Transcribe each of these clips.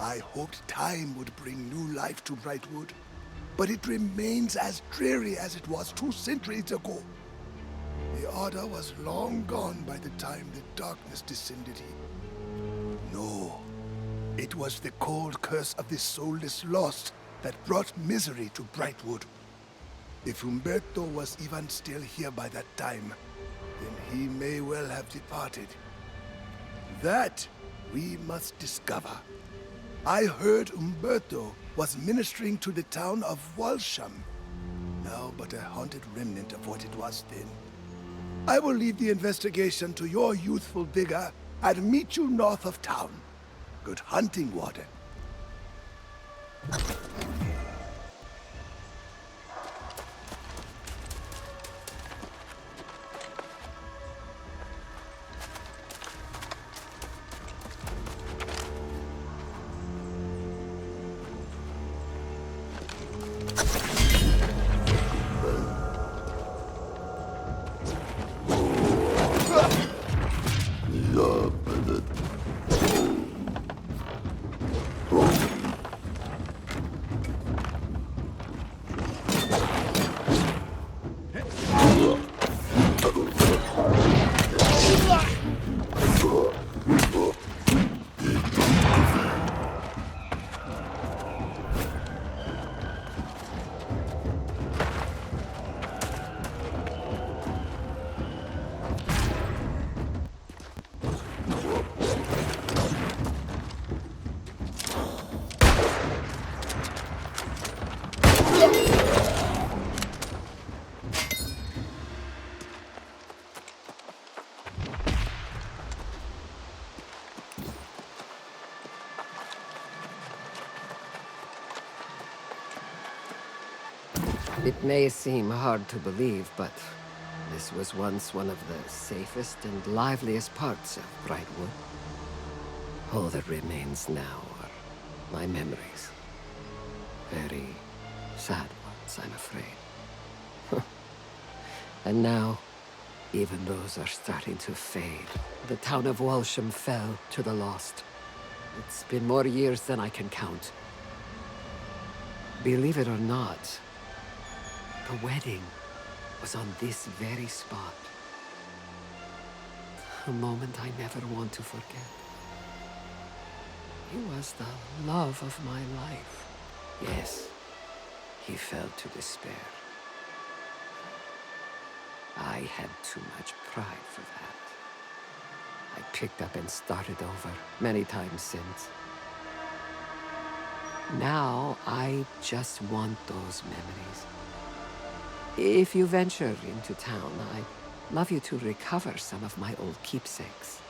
I hoped time would bring new life to Brightwood, but it remains as dreary as it was 2 centuries ago. The Order was long gone by the time the darkness descended here. No, it was the cold curse of the soulless lost that brought misery to Brightwood. If Umberto was even still here by that time, then he may well have departed. That we must discover. I heard Umberto was ministering to the town of Walsham, now but a haunted remnant of what it was then. I will leave the investigation to your youthful vigor and meet you north of town. Good hunting, Warden. It may seem hard to believe, but this was once one of the safest and liveliest parts of Brightwood. All that remains now are my memories. Very sad ones, I'm afraid. And now, even those are starting to fade. The town of Walsham fell to the lost. It's been more years than I can count. Believe it or not, the wedding was on this very spot. A moment I never want to forget. He was the love of my life. Yes, he fell to despair. I had too much pride for that. I picked up and started over many times since. Now, I just want those memories. If you venture into town, I'd love you to recover some of my old keepsakes.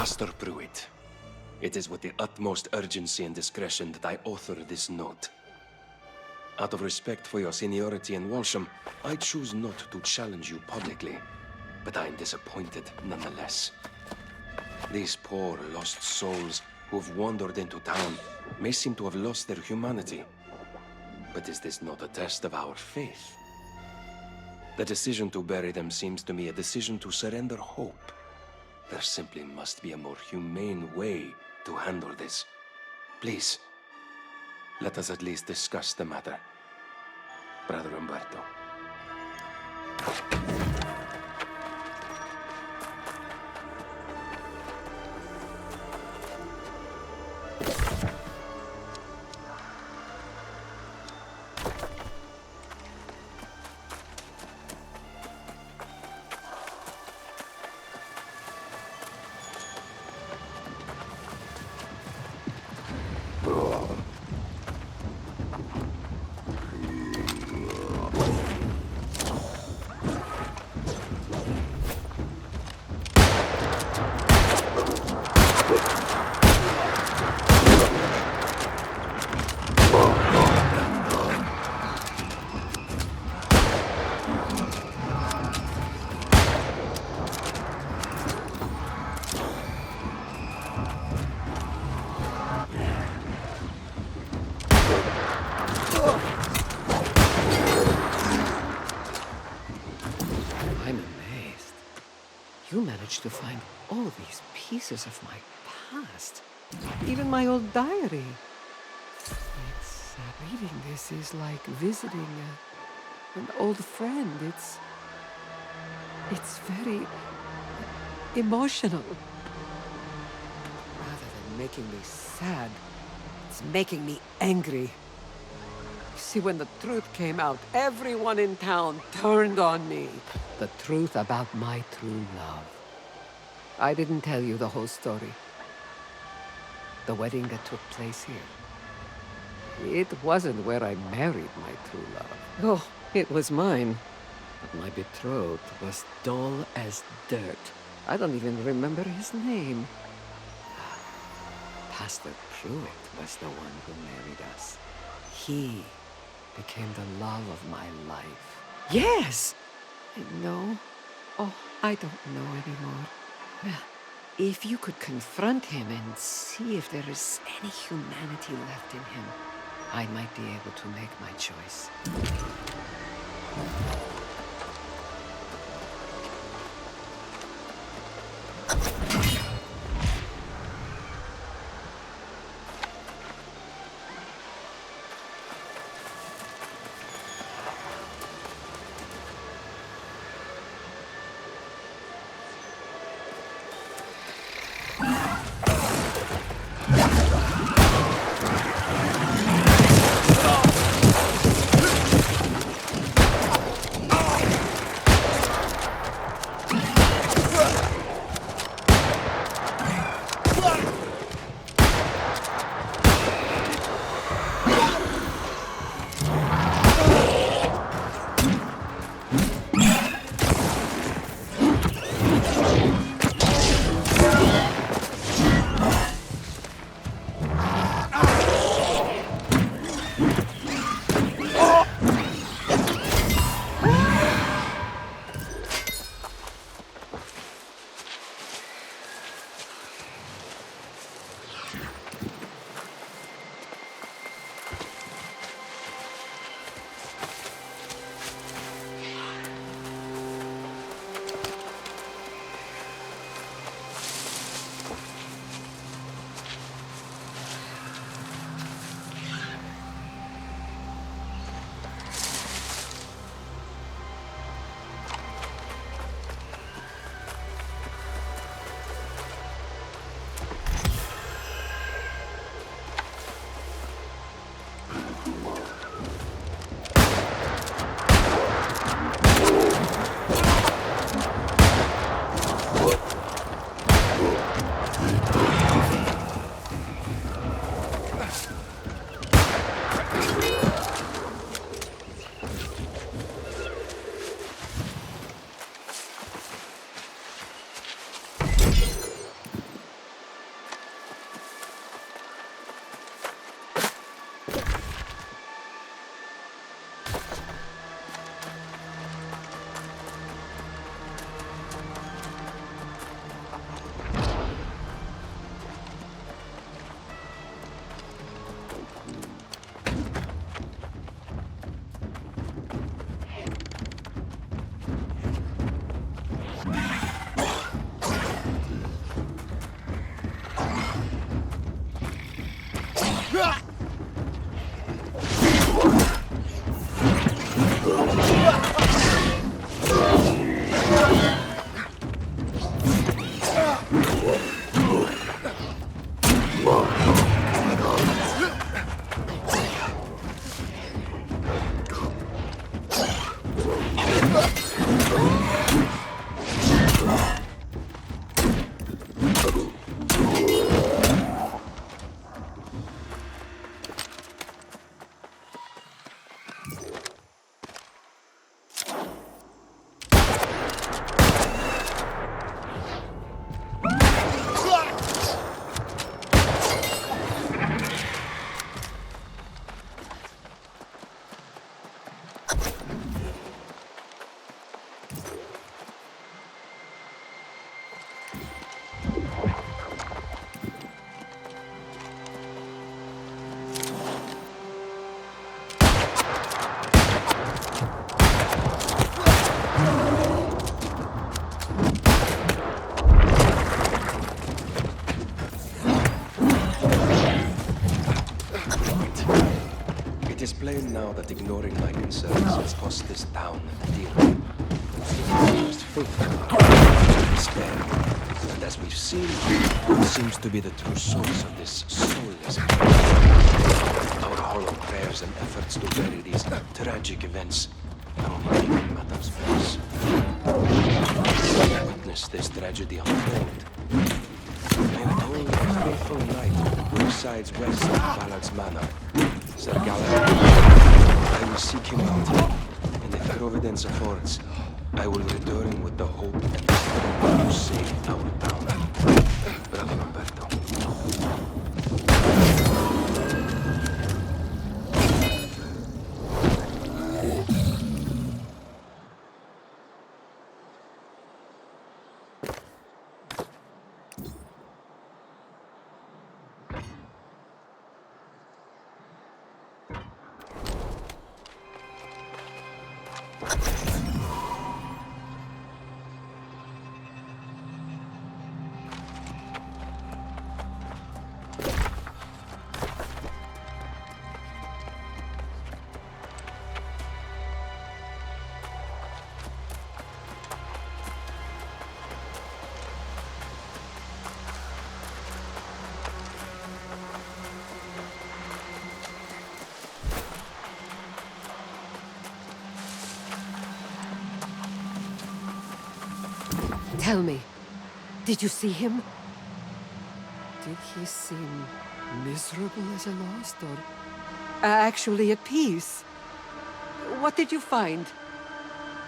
Master Pruitt, it is with the utmost urgency and discretion that I author this note. Out of respect for your seniority in Walsham, I choose not to challenge you publicly, but I am disappointed nonetheless. These poor lost souls who've wandered into town may seem to have lost their humanity. But is this not a test of our faith? The decision to bury them seems to me a decision to surrender hope. There simply must be a more humane way to handle this. Please, let us at least discuss the matter. Brother Umberto. You managed to find all these pieces of my past. Even my old diary. Reading this is like visiting an old friend. It's very emotional. Rather than making me sad, it's making me angry. See, when the truth came out, everyone in town turned on me. The truth about my true love. I didn't tell you the whole story. The wedding that took place here. It wasn't where I married my true love. Oh, it was mine. But my betrothed was dull as dirt. I don't even remember his name. Pastor Pruitt was the one who married us. He became the love of my life. Yes! No. Oh, I don't know anymore. Well, if you could confront him and see if there is any humanity left in him, I might be able to make my choice. It is plain now that ignoring my concerns has cost this town dearly. The most faithful are despair. And as we've seen, it seems to be the true source of this soulless plague. Our hollow prayers and efforts to bury these tragic events are only making matters worse. Witness this tragedy unfold. I am told a faithful knight who resides west of Ballard's Manor, Sir Galahad. I will seek him out, and if Providence affords, I will return with the hope and strength to save our town. Brother Umberto. Tell me, did you see him? Did he seem miserable as a lost, or actually at peace? What did you find?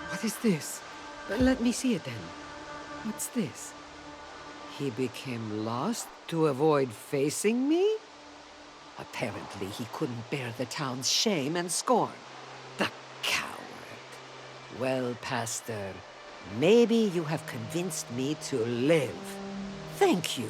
What is this? Let me see it then. What's this? He became lost to avoid facing me? Apparently he couldn't bear the town's shame and scorn. The coward. Well, Pastor, maybe you have convinced me to live. Thank you.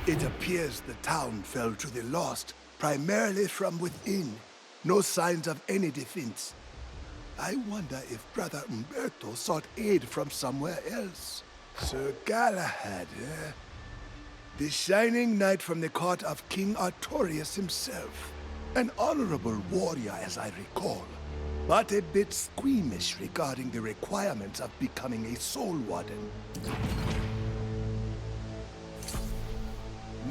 It appears the town fell to the lost, primarily from within. No signs of any defense. I wonder if Brother Umberto sought aid from somewhere else. Sir Galahad, eh? The shining knight from the court of King Artorius himself. An honorable warrior, as I recall, but a bit squeamish regarding the requirements of becoming a soul warden.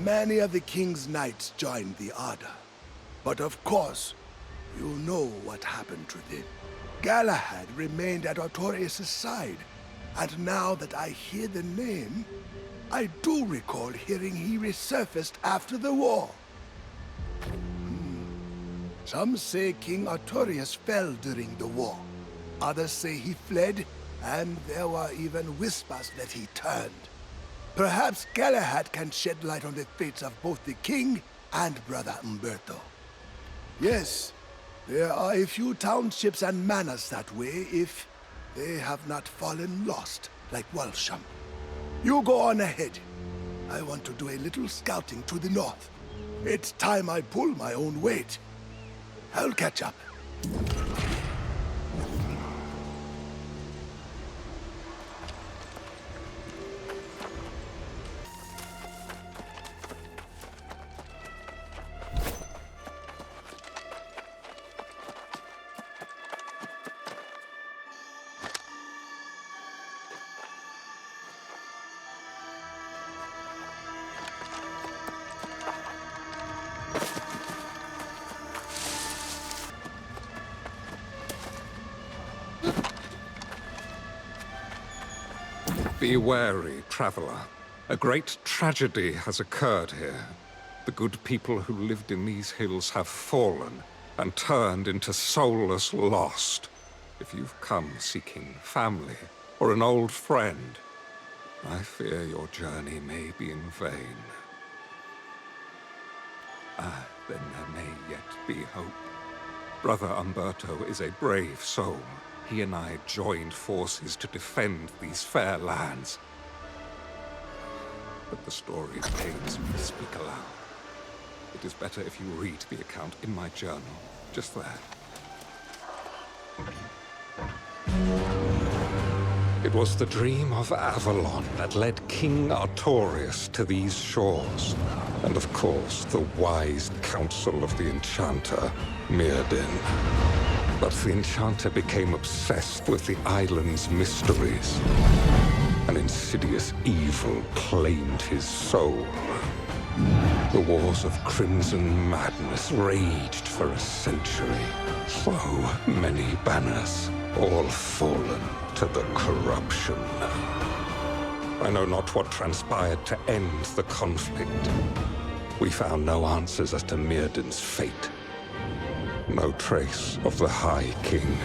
Many of the king's knights joined the Order, but of course, you know what happened to them. Galahad remained at Artorius' side, and now that I hear the name, I do recall hearing he resurfaced after the war. Some say King Artorias fell during the war. Others say he fled, and there were even whispers that he turned. Perhaps Galahad can shed light on the fates of both the king and Brother Umberto. Yes, there are a few townships and manors that way if they have not fallen lost, like Walsham. You go on ahead. I want to do a little scouting to the north. It's time I pull my own weight. I'll catch up. Be wary, traveler. A great tragedy has occurred here. The good people who lived in these hills have fallen and turned into soulless lost. If you've come seeking family or an old friend, I fear your journey may be in vain. Then there may yet be hope. Brother Umberto is a brave soul. He and I joined forces to defend these fair lands. But the story pains me to speak aloud. It is better if you read the account in my journal, just there. It was the dream of Avalon that led King Artorias to these shores. And of course, the wise counsel of the enchanter, Mirrodin. But the enchanter became obsessed with the island's mysteries. An insidious evil claimed his soul. The wars of Crimson Madness raged for a century. So many banners, all fallen to the corruption. I know not what transpired to end the conflict. We found no answers as to Mirrodin's fate. No trace of the High King.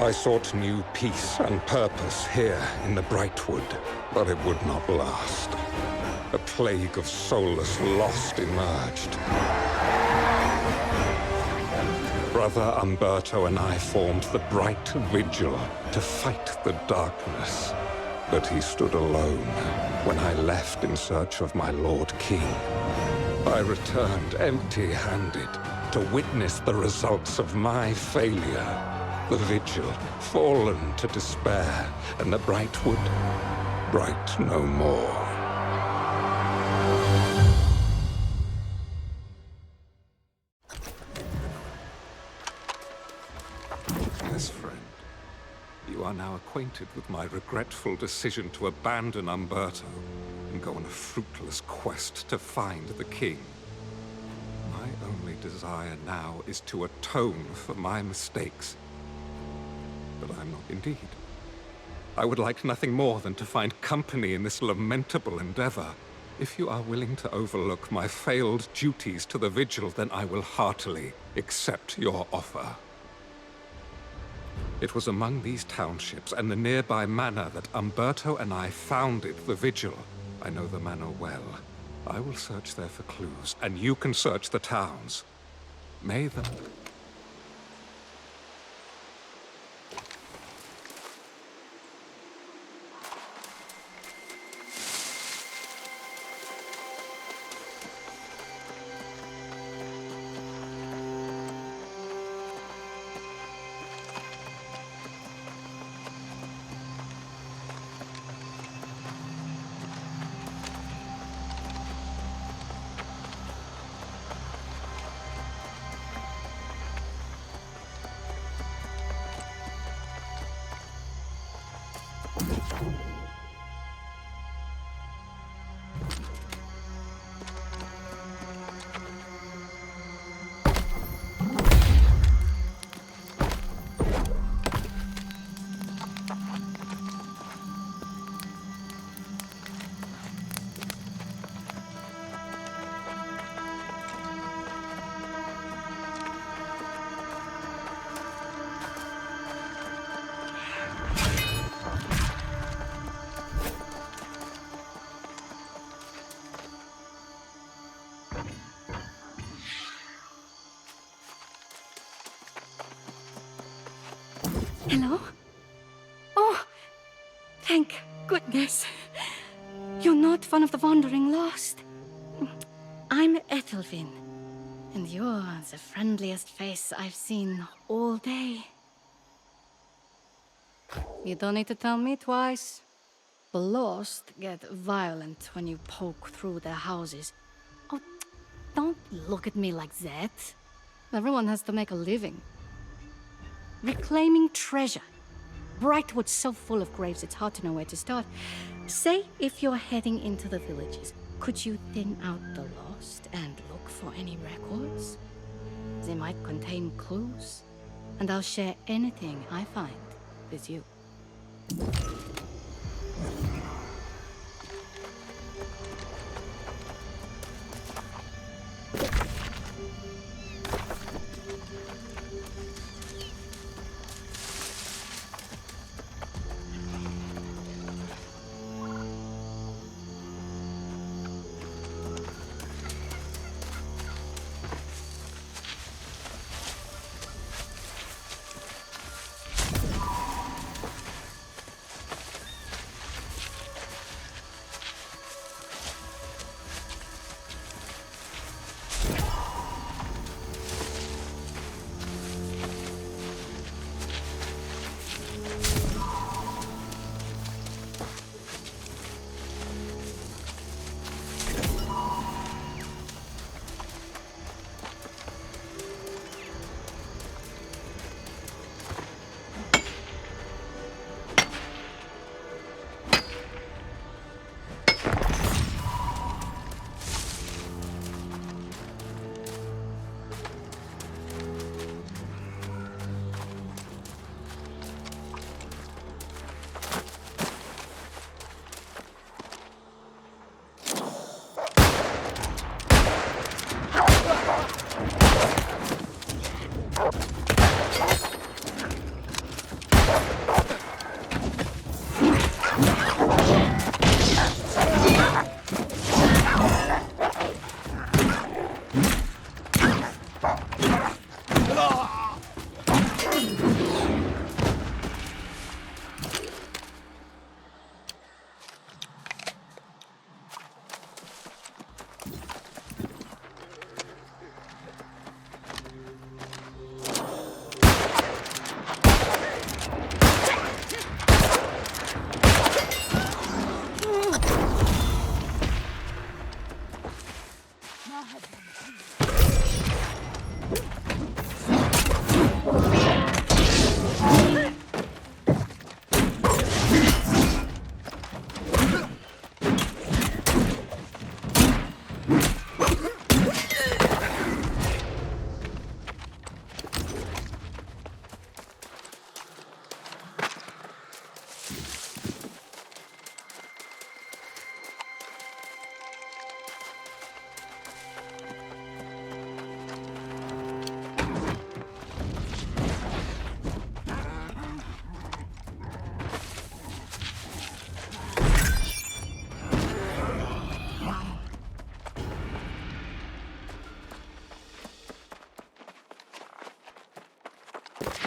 I sought new peace and purpose here in the Brightwood, but it would not last. A plague of soulless lost emerged. Brother Umberto and I formed the Bright Vigil to fight the darkness. But he stood alone when I left in search of my Lord King. I returned empty-handed to witness the results of my failure. The Vigil fallen to despair, and the Brightwood bright no more. Yes, friend. You are now acquainted with my regretful decision to abandon Umberto and go on a fruitless quest to find the king. My only desire now is to atone for my mistakes. But I'm not indeed. I would like nothing more than to find company in this lamentable endeavor. If you are willing to overlook my failed duties to the Vigil, then I will heartily accept your offer. It was among these townships and the nearby manor that Umberto and I founded the Vigil. I know the manor well. I will search there for clues, and you can search the towns. May the... Hello? Oh, thank goodness. You're not one of the wandering lost. I'm Ethelvin, and you're the friendliest face I've seen all day. You don't need to tell me twice. The lost get violent when you poke through their houses. Oh, don't look at me like that. Everyone has to make a living. Reclaiming treasure. Brightwood's so full of graves, it's hard to know where to start. Say if you're heading into the villages, could you thin out the lost and look for any records? They might contain clues, and I'll share anything I find with you.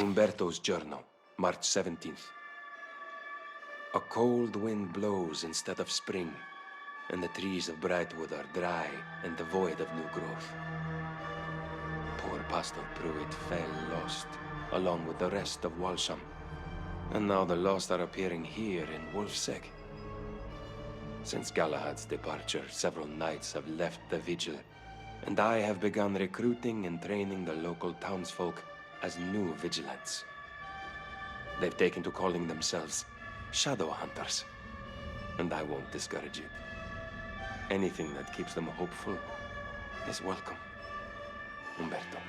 Umberto's journal, March 17th. A cold wind blows instead of spring, and the trees of Brightwood are dry and devoid of new growth. Poor Pastor Pruitt fell lost, along with the rest of Walsham, and now the lost are appearing here in Wolfsec. Since Galahad's departure, several knights have left the vigil, and I have begun recruiting and training the local townsfolk as new vigilants. They've taken to calling themselves shadow hunters, and I won't discourage it. Anything that keeps them hopeful is welcome. Umberto.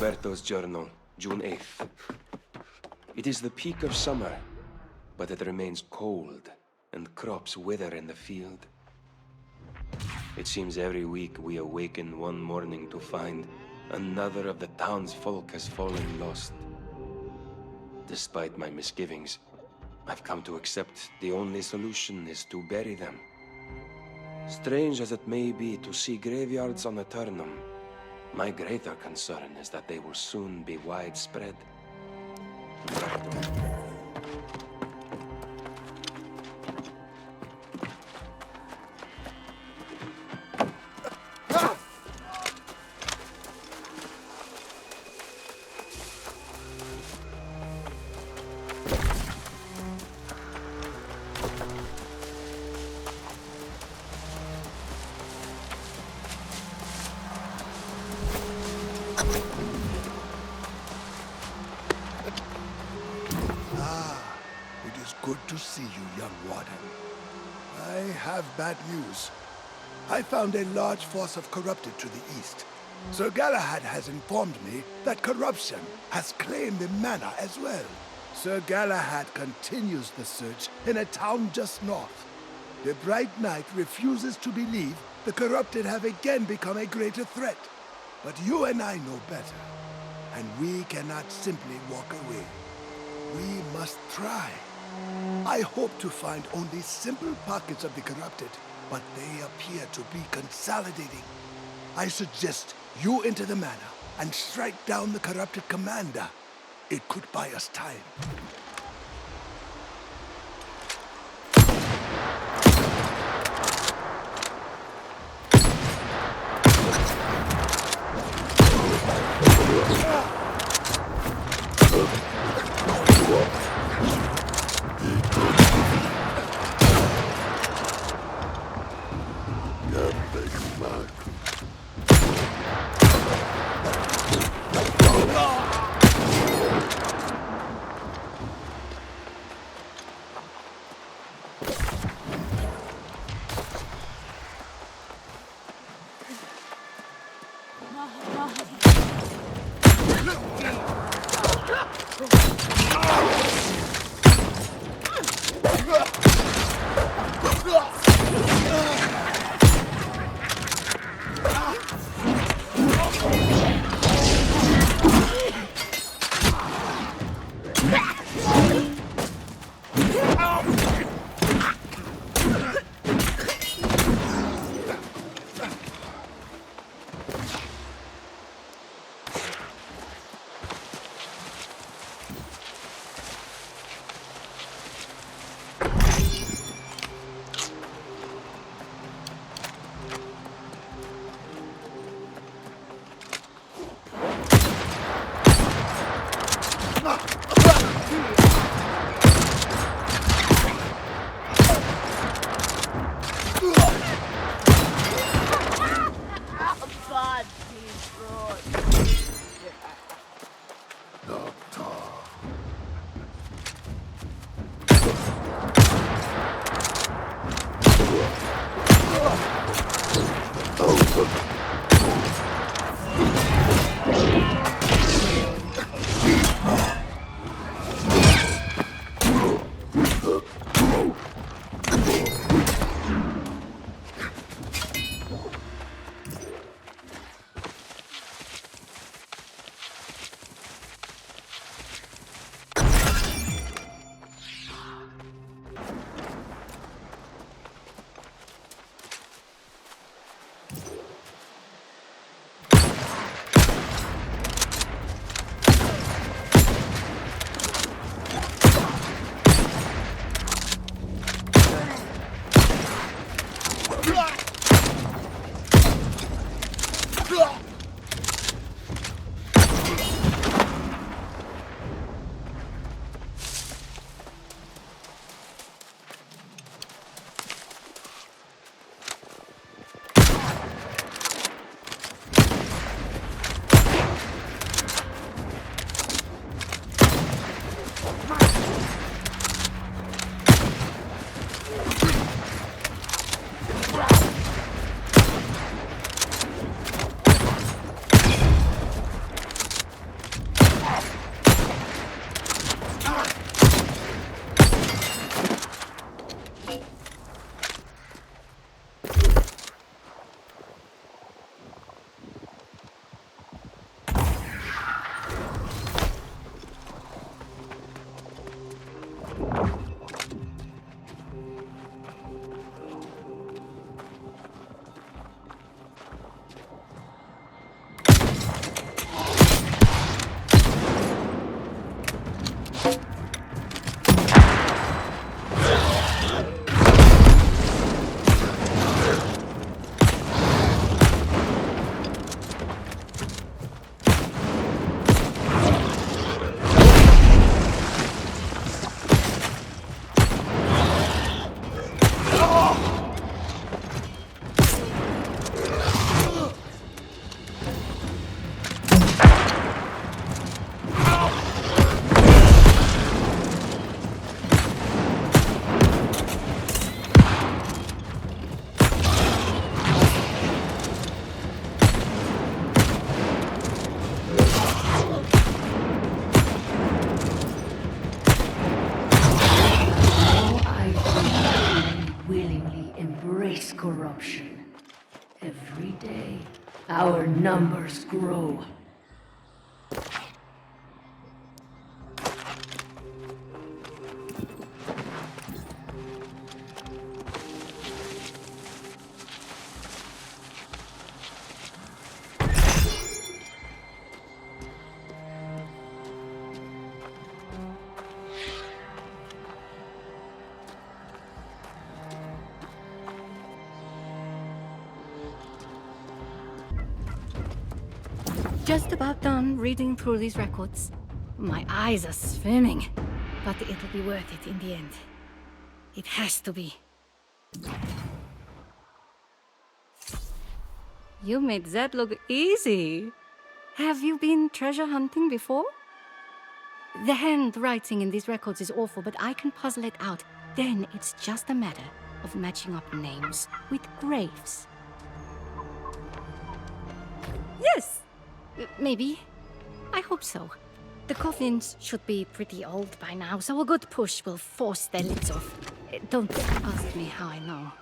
Umberto's journal, June 8th. It is the peak of summer, but it remains cold, and crops wither in the field. It seems every week we awaken one morning to find another of the townsfolk has fallen lost. Despite my misgivings, I've come to accept the only solution is to bury them. Strange as it may be to see graveyards on Eternum, my greater concern is that they will soon be widespread. Good to see you, young warden. I have bad news. I found a large force of corrupted to the east. Sir Galahad has informed me that corruption has claimed the manor as well. Sir Galahad continues the search in a town just north. The Bright Knight refuses to believe the corrupted have again become a greater threat. But you and I know better, and we cannot simply walk away. We must try. I hope to find only simple pockets of the corrupted, but they appear to be consolidating. I suggest you enter the manor and strike down the corrupted commander. It could buy us time. Corruption. Every day, our numbers grow. Just about done reading through these records. My eyes are swimming, but it'll be worth it in the end. It has to be. You made that look easy. Have you been treasure hunting before? The handwriting in these records is awful, but I can puzzle it out. Then it's just a matter of matching up names with graves. Yes! Maybe. I hope so. The coffins should be pretty old by now, so a good push will force their lids off. Don't ask me how I know.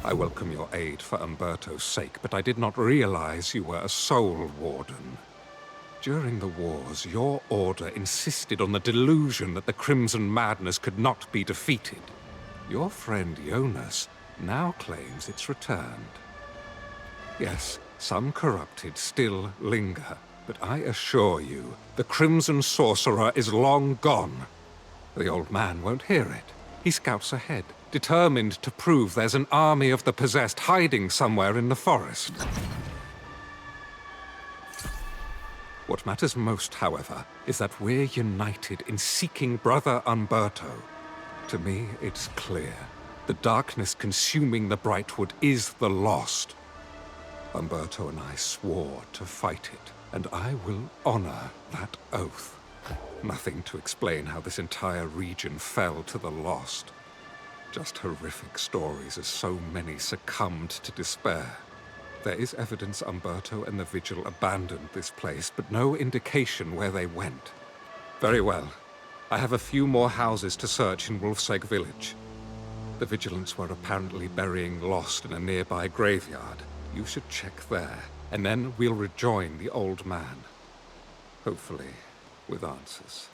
I welcome your aid for Umberto's sake, but I did not realize you were a soul warden. During the wars, your order insisted on the delusion that the Crimson Madness could not be defeated. Your friend Jonas now claims it's returned. Yes, some corrupted still linger, but I assure you, the Crimson Sorcerer is long gone. The old man won't hear it. He scouts ahead, determined to prove there's an army of the possessed hiding somewhere in the forest. What matters most, however, is that we're united in seeking Brother Umberto. To me, it's clear. The darkness consuming the Brightwood is the Lost. Umberto and I swore to fight it, and I will honor that oath. Nothing to explain how this entire region fell to the Lost. Just horrific stories as so many succumbed to despair. There is evidence Umberto and the Vigil abandoned this place, but no indication where they went. Very well. I have a few more houses to search in Wolfsegg village. The Vigilants were apparently burying Lost in a nearby graveyard. You should check there, and then we'll rejoin the old man. Hopefully, with answers.